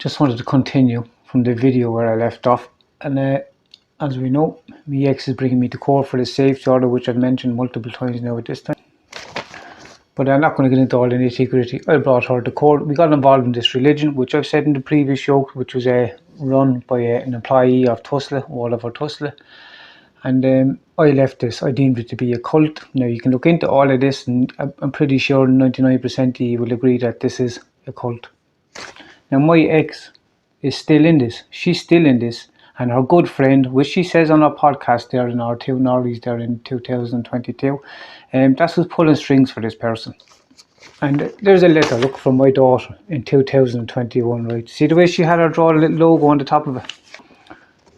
Just wanted to continue from the video where I left off, and as we know, my ex is bringing me to court for the safety order, which I've mentioned multiple times now at this time. But I'm not going to get into all the nitty-gritty. I brought her to court. We got involved in this religion, which I've said in the previous show, which was run by an employee of Tusla, Oliver Tusla. And I left this. I deemed it to be a cult. Now you can look into all of this, and I'm pretty sure 99% of you will agree that this is a cult. Now my ex is still in this. She's still in this. And her good friend, which she says on her podcast there in our two Norries there in 2022, that's who's pulling strings for this person. And there's a letter, look, from my daughter in 2021, right? See the way she had her draw a little logo on the top of it?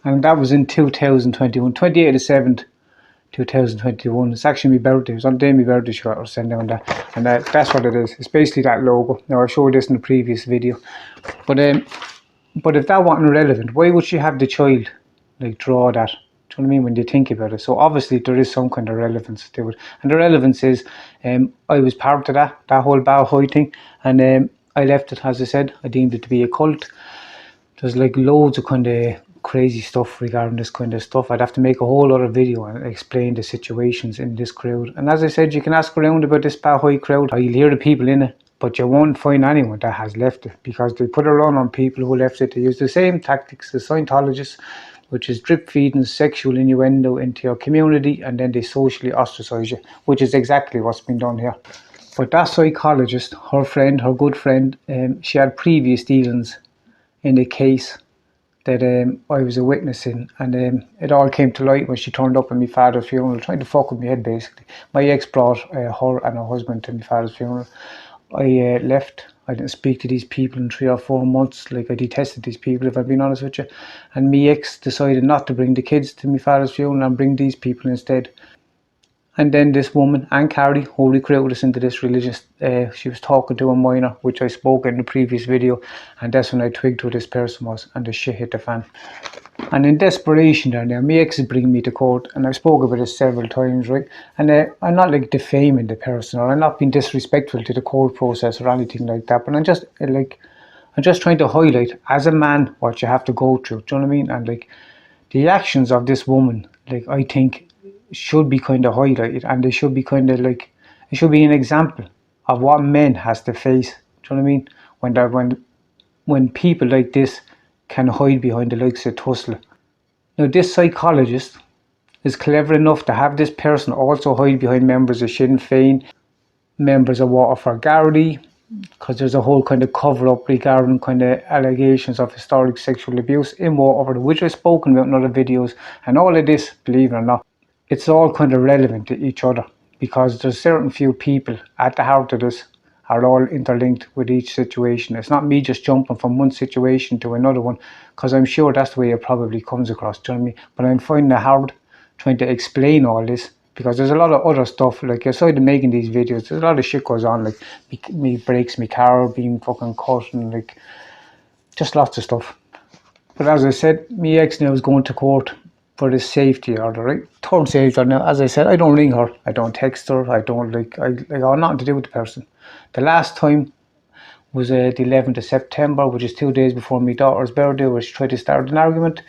And that was in 2021, 28th of 7th, 2021. It's actually my birthday. It was on the day of my birthday she got her sent down that. And that's what it is. It's basically that logo. Now I showed this in the previous video. But if that wasn't relevant, why would she have the child draw that? Do you know what I mean? When you think about it. So obviously there is some kind of relevance to it. And the relevance is I was part of that whole Bao Hoi thing. And I left it, as I said. I deemed it to be a cult. There's loads of kind of crazy stuff regarding this kind of stuff. I'd have to make a whole other video and explain the situations in this crowd. And as I said, you can ask around about this Bao Hoi crowd. You'll hear the people in it, but you won't find anyone that has left it, because they put a run on people who left it. They use the same tactics as Scientologists, which is drip feeding sexual innuendo into your community, and then they socially ostracize you, which is exactly what's been done here. But that psychologist, her friend, her good friend, she had previous dealings in the case that I was a witness in, and it all came to light when she turned up at my father's funeral, trying to fuck with my head basically. My ex brought her and her husband to my father's funeral. I left. I didn't speak to these people in 3 or 4 months. I detested these people, if I've been honest with you. And my ex decided not to bring the kids to my father's funeral and bring these people instead. And then this woman, Anne Carey, who recruited us into this religious, she was talking to a minor, which I spoke in the previous video, and that's when I twigged who this person was, and the shit hit the fan. And in desperation there now, my ex is bringing me to court, and I've spoken about this several times, right? And I'm not defaming the person, or I'm not being disrespectful to the court process or anything like that, but I'm just trying to highlight, as a man, what you have to go through, do you know what I mean? And the actions of this woman, I think, should be kind of highlighted, and they should be kind of it should be an example of what men has to face. Do you know what I mean? When people like this can hide behind the likes of Tusla. Now this psychologist is clever enough to have this person also hide behind members of Sinn Féin, members of WATERFORD Gardaí, because there's a whole kind of cover up regarding kind of allegations of historic sexual abuse in WATERFORD, which I've spoken about in other videos. And all of this, believe it or not, it's all kind of relevant to each other, because there's certain few people at the heart of this are all interlinked with each situation. It's not me just jumping from one situation to another one, because I'm sure that's the way it probably comes across, do you know what I mean? But I'm finding it hard trying to explain all this, because there's a lot of other stuff, aside of making these videos, there's a lot of shit goes on, me breaks my car being fucking cut, and just lots of stuff. But as I said, my ex now is going to court for the safety order, right? Third safety order. Now, as I said, I don't ring her, I don't text her, I don't I have nothing to do with the person. The last time was the 11th of September, which is 2 days before my daughter's birthday, where she tried to start an argument,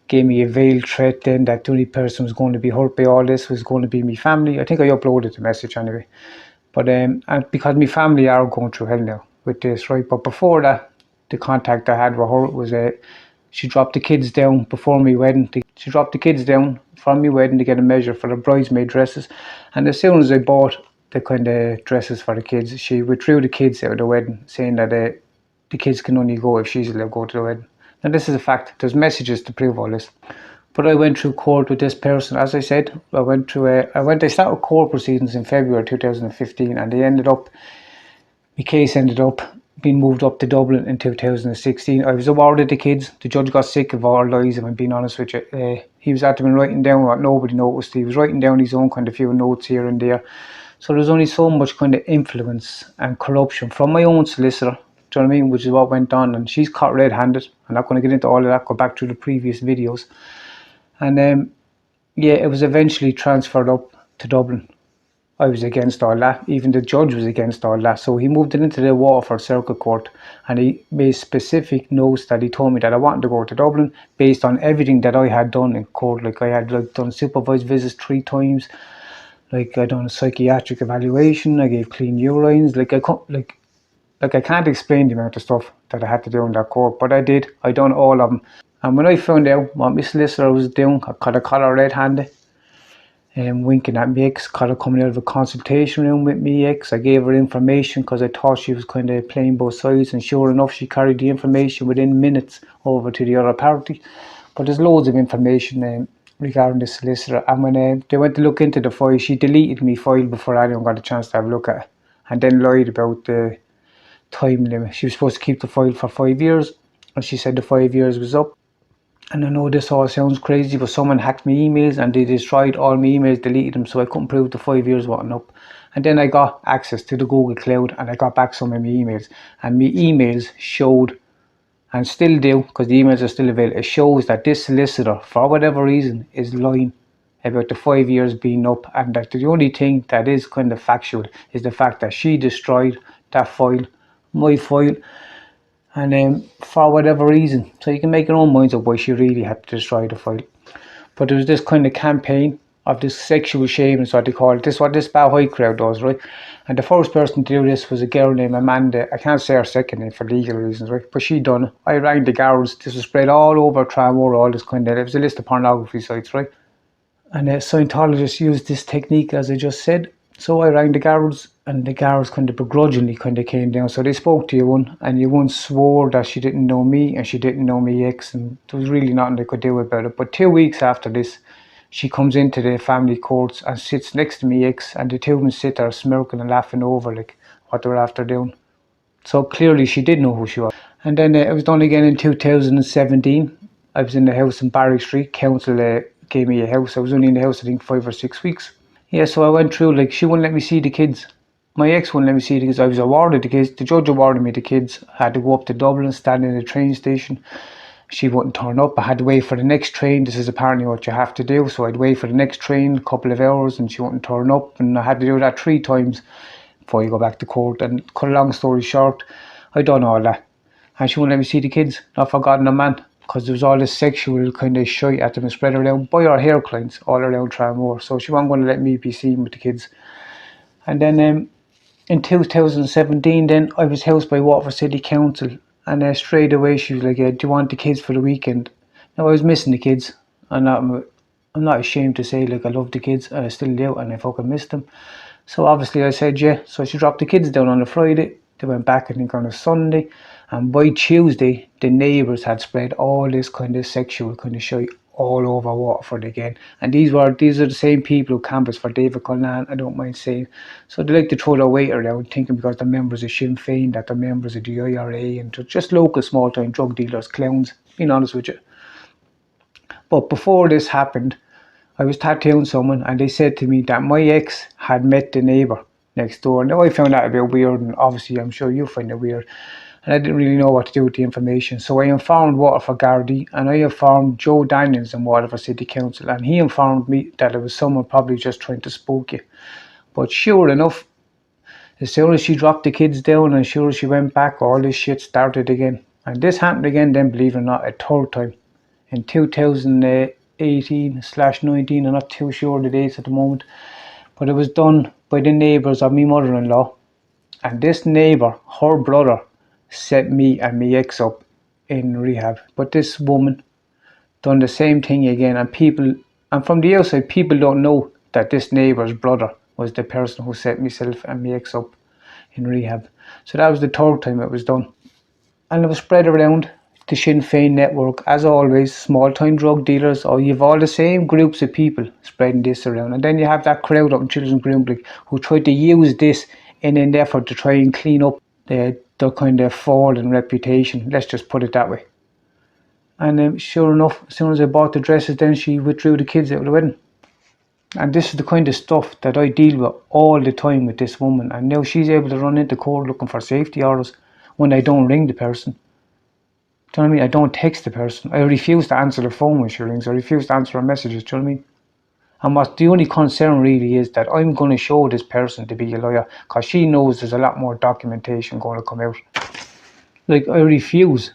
gave me a veiled threat then that the only person who was going to be hurt by all this was going to be my family. I think I uploaded the message anyway. But and because my family are going through hell now with this, right? But before that, the contact I had with her was she dropped the kids down before my wedding. She dropped the kids down from my wedding to get a measure for the bridesmaid dresses. And as soon as I bought the kind of dresses for the kids, she withdrew the kids out of the wedding, saying that the kids can only go if she's allowed to go to the wedding. Now this is a fact. There's messages to prove all this. But I went through court with this person. As I said, I started court proceedings in February 2015, and my case ended up being moved up to Dublin in 2016. I was awarded the kids. The judge got sick of our lies, if I'm being honest with you. He was adamant writing down what nobody noticed. He was writing down his own kind of few notes here and there. So there's only so much kind of influence and corruption from my own solicitor, do you know what I mean, which is what went on. And she's caught red-handed. I'm not going to get into all of that, go back to the previous videos. And yeah, it was eventually transferred up to Dublin. I was against all that. Even the judge was against all that. So he moved it into the Waterford Circuit Court, and he made specific notes that he told me that I wanted to go to Dublin based on everything that I had done in court. Like I had done supervised visits 3 times. Like I done a psychiatric evaluation. I gave clean urines. Like I can't explain the amount of stuff that I had to do in that court, but I did. I done all of them. And when I found out what my solicitor was doing, I caught her red-handed. Winking at me ex, caught her coming out of a consultation room with me ex. I gave her information because I thought she was kind of playing both sides, and sure enough she carried the information within minutes over to the other party. But there's loads of information regarding the solicitor, and when they went to look into the file, she deleted my file before anyone got a chance to have a look at it, and then lied about the time limit. She was supposed to keep the file for 5 years, and she said the 5 years was up. And I know this all sounds crazy, but someone hacked my emails and they destroyed all my emails, deleted them, so I couldn't prove the 5 years wasn't up. And then I got access to the Google Cloud and I got back some of my emails. And my emails showed, and still do, because the emails are still available, it shows that this solicitor, for whatever reason, is lying about the 5 years being up, and that the only thing that is kind of factual is the fact that she destroyed that file, my file, and for whatever reason. So you can make your own minds up why she really had to destroy the file. But there was this kind of campaign of this sexual shame, is what they call it. This is what this Bow High crowd does, right? And the first person to do this was a girl named Amanda. I can't say her second name for legal reasons, right? But she done it. I rang the guards. This was spread all over Tramore, all this kind of, it was a list of pornography sites, right? And Scientologists used this technique, as I just said. So I rang the guards, and the guards kind of begrudgingly kind of came down. So they spoke to you, and you swore that she didn't know me and she didn't know me ex, and there was really nothing they could do about it. But 2 weeks after this, she comes into the family courts and sits next to me ex, and the two of them sit there smirking and laughing over like what they were after doing. So clearly she did know who she was. And then it was done again in 2017. I was in the house in Barry Street. Council gave me a house. I was only in the house I think 5 or 6 weeks. Yeah, so I went through, like, she wouldn't let me see the kids. My ex wouldn't let me see the kids. I was awarded the kids. The judge awarded me the kids. I had to go up to Dublin, stand in the train station. She wouldn't turn up. I had to wait for the next train. This is apparently what you have to do. So I'd wait for the next train a couple of hours, and she wouldn't turn up. And I had to do that 3 times before you go back to court. And cut a long story short, I done all that. And she wouldn't let me see the kids. Not forgotten a man. Because there was all this sexual kind of shite at them spread around by our hair clients all around Tramore. So she wasn't going to let me be seen with the kids. And then in 2017, then I was housed by Waterford City Council, and straight away she was like, do you want the kids for the weekend? Now I was missing the kids, and I'm not ashamed to say, like, I love the kids, and I still do, and I fucking miss them. So obviously I said yeah. So she dropped the kids down on a Friday. They went back I think on a Sunday, and by Tuesday the neighbours had spread all this kind of sexual kind of shit all over Waterford again. And these are the same people who canvassed for David Cullinane, I don't mind saying. So they like to throw their weight around, thinking because they're members of Sinn Féin that they're members of the IRA, and they're just local small time drug dealers, clowns, being honest with you. But before this happened, I was tattooing someone, and they said to me that my ex had met the neighbour next door. Now I found that a bit weird, and obviously I'm sure you find it weird, and I didn't really know what to do with the information. So I informed Waterford Gardaí, and I informed Joe Daniels in Waterford City Council, and he informed me that it was someone probably just trying to spook you. But sure enough, as soon as she dropped the kids down and sure as she went back, all this shit started again. And this happened again then, believe it or not, a third time in 2018/19. I'm not too sure the dates at the moment, but it was done by the neighbours of my mother-in-law. And this neighbour, her brother, set me and my ex up in rehab. But this woman done the same thing again, and from the outside, people don't know that this neighbour's brother was the person who set myself and my ex up in rehab. So that was the third time it was done. And it was spread around the Sinn Féin network, as always, small time drug dealers, or you've all the same groups of people spreading this around. And then you have that crowd up in Children's Greenbrick who tried to use this in an effort to try and clean up their kind of fallen reputation, let's just put it that way. And sure enough, as soon as I bought the dresses, then she withdrew the kids out of the wedding. And this is the kind of stuff that I deal with all the time with this woman. And now she's able to run into court looking for safety orders when I don't ring the person. Do you know what I mean? I don't text the person. I refuse to answer the phone when she rings. I refuse to answer her messages. Do you know what I mean? And what the only concern really is that I'm going to show this person to be a liar, because she knows there's a lot more documentation going to come out. Like, I refuse,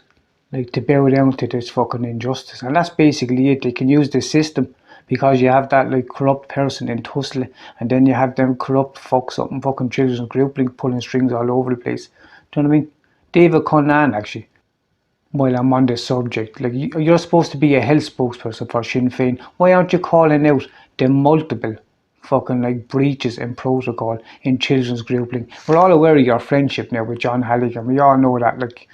like, to bow down to this fucking injustice. And that's basically it. They can use the system, because you have that, like, corrupt person in Tussle, and then you have them corrupt fucks up in fucking children's group link pulling strings all over the place. Do you know what I mean? David Conlan, actually, while I'm on this subject, like, you're supposed to be a health spokesperson for Sinn Féin. Why aren't you calling out the multiple fucking, like, breaches in protocol in children's group link? We're all aware of your friendship now with John Halligan. We all know that, like,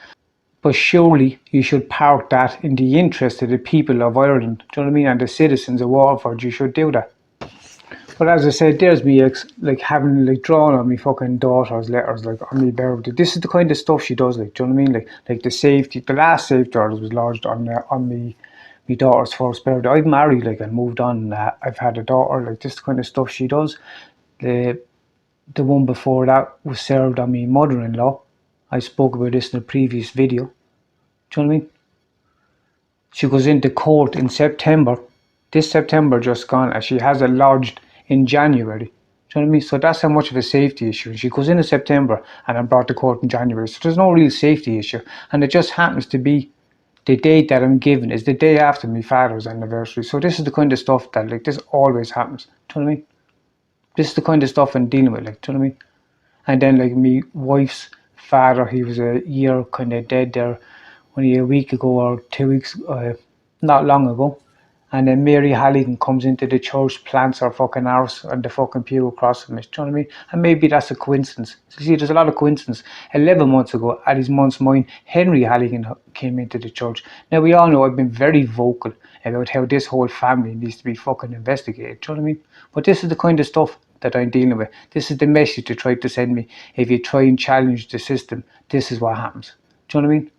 but surely you should park that in the interest of the people of Ireland. Do you know what I mean? And the citizens of Waterford, you should do that. But as I said, there's me ex, like, having, like, drawn on me fucking daughter's letters, like, on me birthday. This is the kind of stuff she does, like, do you know what I mean? Like the safety, the last safety orders was lodged on me daughter's first birthday. I've married, like, and moved on. I've had a daughter, like, this is the kind of stuff she does. The one before that was served on me mother-in-law. I spoke about this in a previous video. Do you know what I mean? She goes into court in September, this September just gone, and she has it lodged in January. Do you know what I mean? So that's how much of a safety issue. She goes in September and I'm brought to court in January. So there's no real safety issue. And it just happens to be the date that I'm given is the day after my father's anniversary. So this is the kind of stuff that, like, this always happens. Do you know what I mean? This is the kind of stuff I'm dealing with, like, do you know what I mean? And then, like, my wife's father, he was a year kind of dead there, only a week ago or 2 weeks, not long ago. And then Mary Halligan comes into the church, plants her fucking arse on the fucking pew across from me. Do you know what I mean? And maybe that's a coincidence. See, there's a lot of coincidence. 11 months ago, at his month's mind, Henry Halligan came into the church. Now, we all know I've been very vocal about how this whole family needs to be fucking investigated. Do you know what I mean? But this is the kind of stuff that I'm dealing with. This is the message they tried to send me. If you try and challenge the system, this is what happens. Do you know what I mean?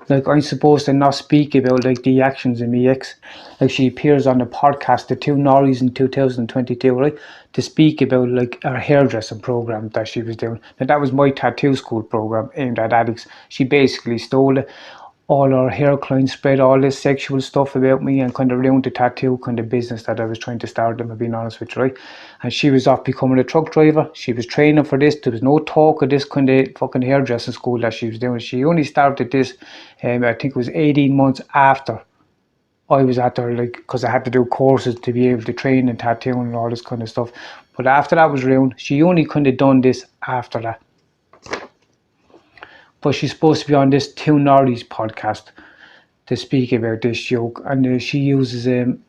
Like, I'm supposed to not speak about, like, the actions of my ex. Like, she appears on the podcast, The Two Norries in 2022, right? To speak about, like, her hairdressing program that she was doing. Now, that was my tattoo school program aimed at addicts. She basically stole it. All her hair clients spread all this sexual stuff about me and kind of ruined the tattoo kind of business that I was trying to start, if I'm being honest with you, right? And she was off becoming a truck driver. She was training for this. There was no talk of this kind of fucking hairdressing school that she was doing. She only started this, I think it was 18 months after I was at her, like, because I had to do courses to be able to train and tattooing and all this kind of stuff. But after that was ruined, she only kind of done this after that. But she's supposed to be on this Two Norries podcast to speak about this joke, and she uses and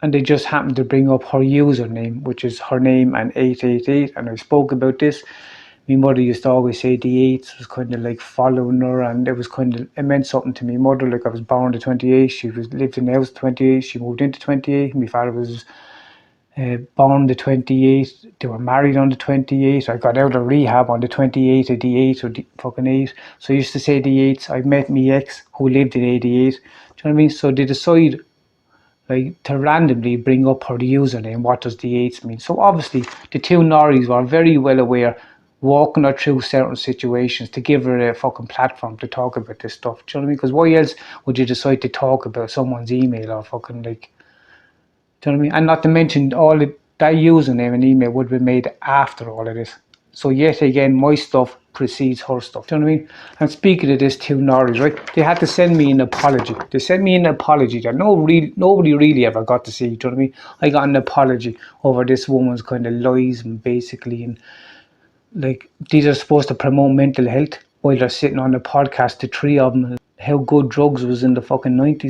they just happen to bring up her username, which is her name and 888. And I spoke about this. My mother used to always say the 8s was kind of like following her, and it meant something to my mother. Like, I was born to 28, she lived in the house 28, she moved into 28. My father was born the 28th, they were married on the 28th. I got out of rehab on the 28th of the 8th, or the fucking 8th. So I used to say the 8th. I met my ex who lived in 88. Do you know what I mean? So they decide, like, to randomly bring up her username. What does the 8th mean? So obviously the Two Norries were very well aware, walking her through certain situations to give her a fucking platform to talk about this stuff. Do you know what I mean? Because why else would you decide to talk about someone's email or fucking, like, do you know what I mean? And not to mention that username and email would have been made after all of this. So yet again, my stuff precedes her stuff. Do you know what I mean? And speaking of this Two Norries, right? They had to send me an apology. They sent me an apology that nobody really ever got to see. Do you know what I mean? I got an apology over this woman's kind of lies, and basically, and, like, these are supposed to promote mental health while they're sitting on the podcast, the three of them, how good drugs was in the fucking 90s.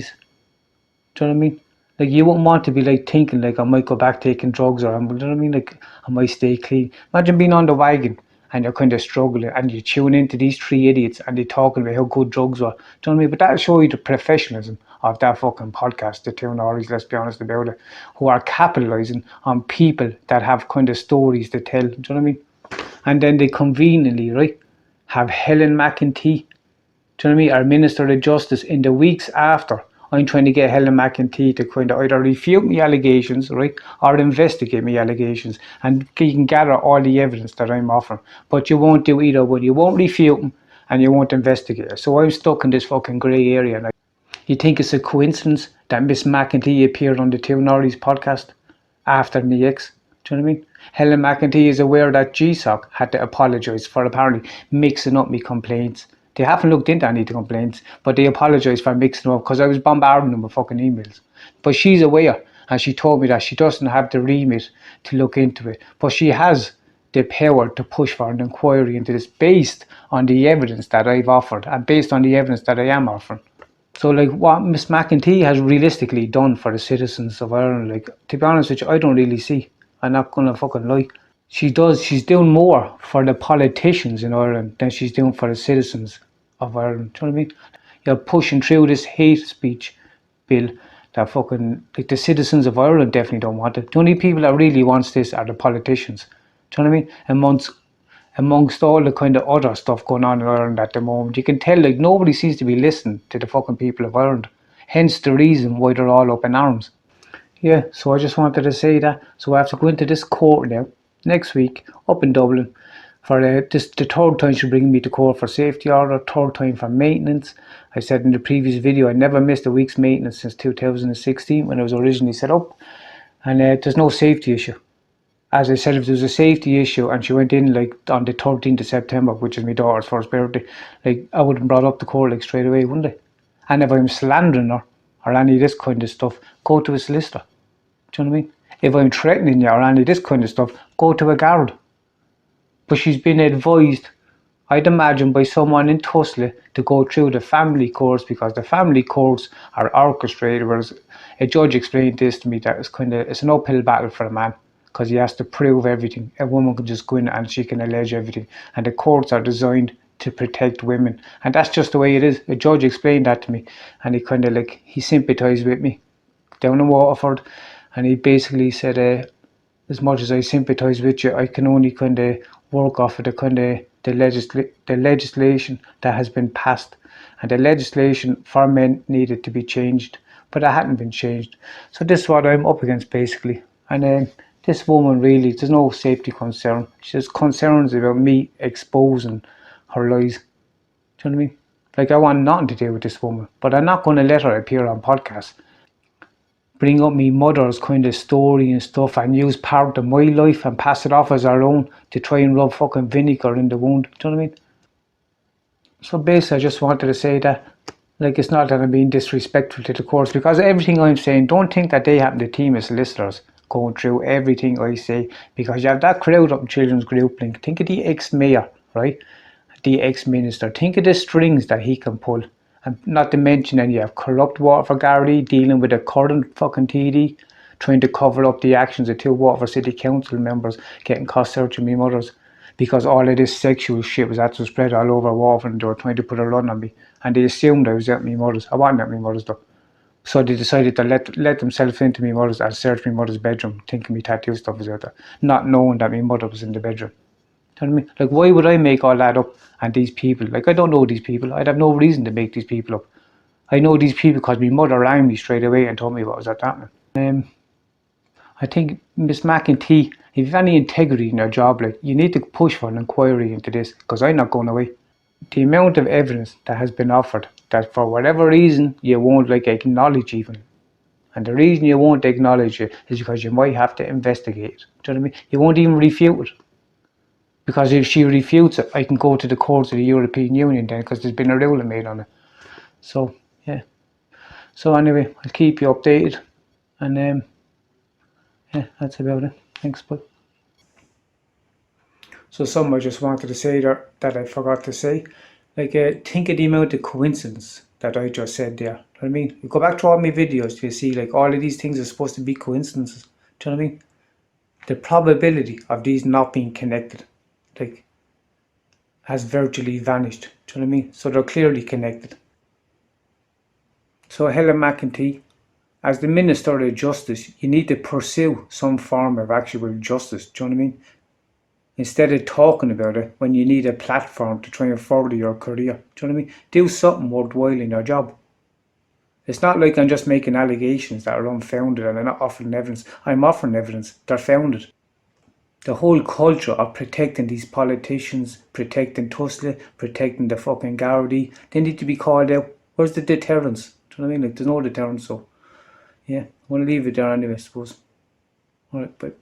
Do you know what I mean? Like, you wouldn't want to be, like, thinking, like, I might go back taking drugs, or, you know what I mean? Like, I might stay clean. Imagine being on the wagon and you're kind of struggling and you tune into these three idiots and they're talking about how good drugs were. Do you know what I mean? But that'll show you the professionalism of that fucking podcast, the Two Norries, let's be honest about it, who are capitalising on people that have kind of stories to tell. Do you know what I mean? And then they conveniently, right, have Helen McEntee, do you know what I mean, our Minister of Justice, in the weeks after I'm trying to get Helen McEntee to kind of either refute me allegations, right, or investigate me allegations, and you can gather all the evidence that I'm offering. But you won't do either one. You won't refute them and you won't investigate it. So I'm stuck in this fucking grey area. You think it's a coincidence that Miss McEntee appeared on the Two Norries podcast after my ex? Do you know what I mean? Helen McEntee is aware that GSOC had to apologise for apparently mixing up my complaints. They haven't looked into any of the complaints, but they apologised for mixing them up because I was bombarding them with fucking emails. But she's aware, and she told me that she doesn't have the remit to look into it, but she has the power to push for an inquiry into this based on the evidence that I've offered and based on the evidence that I am offering. So, like, what Miss McEntee has realistically done for the citizens of Ireland, like, to be honest with you, I don't really see. I'm not gonna fucking lie. She's doing more for the politicians in Ireland than she's doing for the citizens of Ireland. Do you know what I mean? You're pushing through this hate speech bill that fucking, like, the citizens of Ireland definitely don't want it. The only people that really wants this are the politicians. Do you know what I mean? Amongst all the kind of other stuff going on in Ireland at the moment, you can tell, like, nobody seems to be listening to the fucking people of Ireland. Hence the reason why they're all up in arms. Yeah, so I just wanted to say that. So I have to go into this court now next week up in Dublin for the third time she's bringing me to court for safety order, third time for maintenance. I said in the previous video I never missed a week's maintenance since 2016 when it was originally set up, and there's no safety issue. As I said, if there was a safety issue and she went in like on the 13th of September, which is my daughter's first birthday, like, I would have brought up the court like straight away, wouldn't I? And if I'm slandering her or any of this kind of stuff, go to a solicitor. Do you know what I mean? If I'm threatening you or any of this kind of stuff, go to a guard. But she's been advised, I'd imagine, by someone in Tussle to go through the family courts, because the family courts are orchestrated. Whereas a judge explained this to me, that it's an uphill battle for a man because he has to prove everything. A woman can just go in and she can allege everything, and the courts are designed to protect women, and that's just the way it is. A judge explained that to me, and he sympathised with me down in Waterford, and he basically said, as much as I sympathise with you, I can only kind of work off of the legislation that has been passed, and the legislation for men needed to be changed, but it hadn't been changed. So this is what I'm up against basically. And this woman, really, there's no safety concern. She has concerns about me exposing her lies. Do you know what I mean? Like, I want nothing to do with this woman, but I'm not going to let her appear on podcasts, bring up me mother's kind of story and stuff, and use part of my life and pass it off as her own to try and rub fucking vinegar in the wound. Do you know what I mean? So basically, I just wanted to say that, like, it's not that I'm being disrespectful to the courts, because everything I'm saying, don't think that they happen to team of solicitors going through everything I say, because you have that crowd up in Children's Group Link. Think of the ex-mayor, right? The ex-minister. Think of the strings that he can pull. And not to mention that you have corrupt Waterford Gardaí dealing with a current fucking TD, trying to cover up the actions of two Waterford City Council members getting cost searching me mothers, because all of this sexual shit was actually spread all over Waterford and they were trying to put a run on me. And they assumed I was at me mothers. I wasn't at me mothers though. So they decided to let themselves into my mother's and search my mother's bedroom, thinking me tattoo stuff was out there, not knowing that my mother was in the bedroom. You know what I mean? Like, why would I make all that up? And these people, like, I don't know these people. I'd have no reason to make these people up. I know these people because my mother rang me straight away and told me what was happening. I think Miss McEntee, if you have any integrity in your job, like, you need to push for an inquiry into this, because I'm not going away. The amount of evidence that has been offered that for whatever reason you won't like acknowledge even. And the reason you won't acknowledge it is because you might have to investigate it. Do you know what I mean? You won't even refute it. Because if she refutes it, I can go to the courts of the European Union then, because there's been a ruling made on it. So, yeah. So anyway, I'll keep you updated. And yeah, that's about it. Thanks, bye. So something I just wanted to say there that I forgot to say. Like, think of the amount of coincidence that I just said there. Do you know what I mean? You go back to all my videos, you see, like, all of these things are supposed to be coincidences. Do you know what I mean? The probability of these not being connected, like, has virtually vanished. Do you know what I mean? So they're clearly connected. So Helen McEntee, as the Minister of Justice, you need to pursue some form of actual justice. Do you know what I mean? Instead of talking about it when you need a platform to try and further your career. Do you know what I mean? Do something worthwhile in your job. It's not like I'm just making allegations that are unfounded and I'm not offering evidence. I'm offering evidence. They're founded. The whole culture of protecting these politicians, protecting Tussle, protecting the fucking Gardaí, they need to be called out. Where's the deterrence? Do you know what I mean? Like, there's no deterrent, so yeah, I'm going to leave it there anyway, I suppose. Alright, bye.